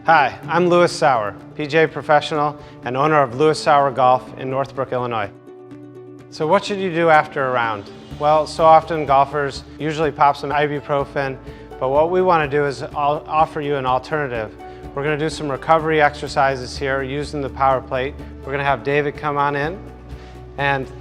Hi, I'm Louis Sauer, PGA professional and owner of Louis Sauer Golf in Northbrook, Illinois. So what should you do after a round? Well, so often golfers usually pop some ibuprofen, but what we want to do is offer you an alternative. We're going to do some recovery exercises here using the power plate. We're going to have David come on in, and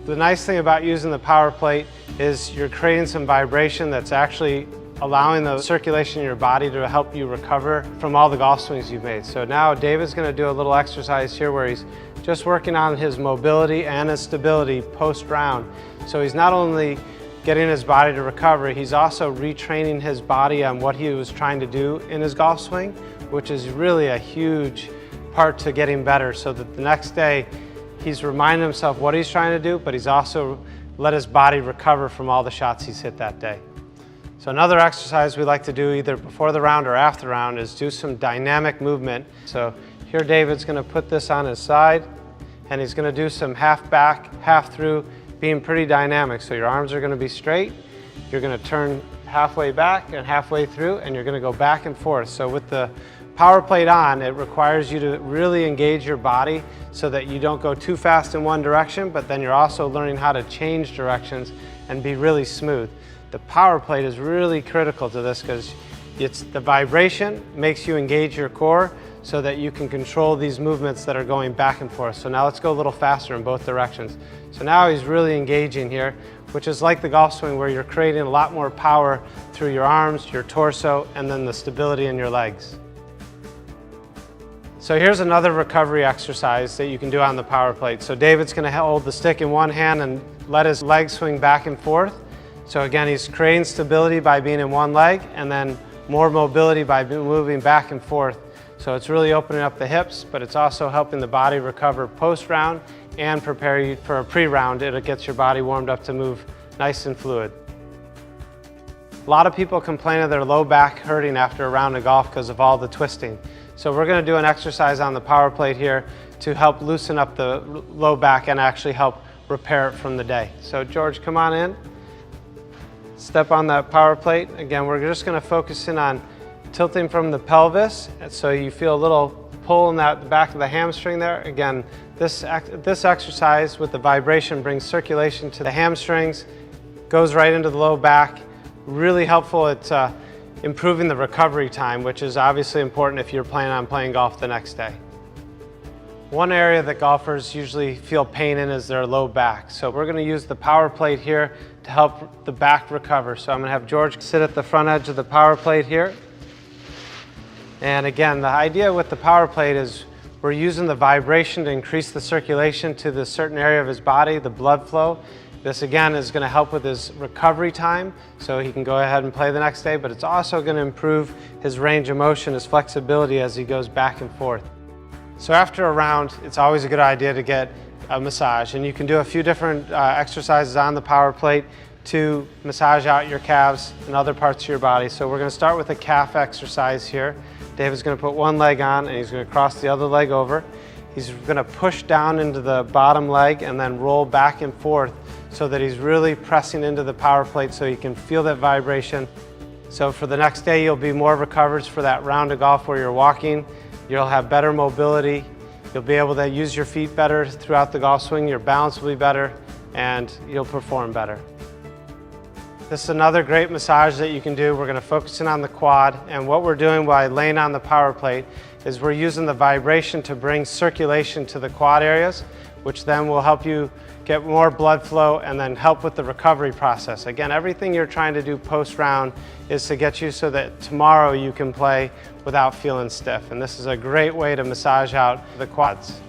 the nice thing about using the power plate is you're creating some vibration that's actually allowing the circulation in your body to help you recover from all the golf swings you've made. So now David's going to do a little exercise here where he's just working on his mobility and his stability post-round. So he's not only getting his body to recover, he's also retraining his body on what he was trying to do in his golf swing, which is really a huge part to getting better, so that the next day he's reminding himself what he's trying to do, but he's also let his body recover from all the shots he's hit that day. So another exercise we like to do either before the round or after the round is do some dynamic movement. So here David's going to put this on his side, and he's going to do some half back, half through, being pretty dynamic. So your arms are going to be straight, you're going to turn halfway back and halfway through, and you're going to go back and forth. So with the power plate on, it requires you to really engage your body so that you don't go too fast in one direction, but then you're also learning how to change directions and be really smooth. The power plate is really critical to this because the vibration makes you engage your core so that you can control these movements that are going back and forth. So now let's go a little faster in both directions. So now he's really engaging here, which is like the golf swing where you're creating a lot more power through your arms, your torso, and then the stability in your legs. So here's another recovery exercise that you can do on the power plate. So David's going to hold the stick in one hand and let his leg swing back and forth. So again, he's creating stability by being in one leg, and then more mobility by moving back and forth. So it's really opening up the hips, but it's also helping the body recover post-round and prepare you for a pre-round. It gets your body warmed up to move nice and fluid. A lot of people complain of their low back hurting after a round of golf because of all the twisting. So we're going to do an exercise on the power plate here to help loosen up the low back and actually help repair it from the day. So George, come on in. Step on that power plate. Again, we're just going to focus in on tilting from the pelvis, so you feel a little pull in that back of the hamstring there. Again, this exercise with the vibration brings circulation to the hamstrings, goes right into the low back. Really helpful at improving the recovery time, which is obviously important if you're planning on playing golf the next day. One area that golfers usually feel pain in is their low back. So we're going to use the power plate here to help the back recover. So I'm going to have George sit at the front edge of the power plate here. And again, the idea with the power plate is we're using the vibration to increase the circulation to the certain area of his body, the blood flow. This again is going to help with his recovery time so he can go ahead and play the next day, but it's also going to improve his range of motion, his flexibility as he goes back and forth. So after a round, it's always a good idea to get a massage, and you can do a few different exercises on the power plate to massage out your calves and other parts of your body. So we're going to start with a calf exercise here. David's going to put one leg on and he's going to cross the other leg over. He's going to push down into the bottom leg and then roll back and forth so that he's really pressing into the power plate so you can feel that vibration. So for the next day, you'll be more recovered for that round of golf where you're walking. You'll have better mobility. You'll be able to use your feet better throughout the golf swing. Your balance will be better and you'll perform better. This is another great massage that you can do. We're going to focus in on the quad, and what we're doing by laying on the power plate is we're using the vibration to bring circulation to the quad areas, which then will help you get more blood flow and then help with the recovery process. Again, everything you're trying to do post-round is to get you so that tomorrow you can play without feeling stiff, and this is a great way to massage out the quads.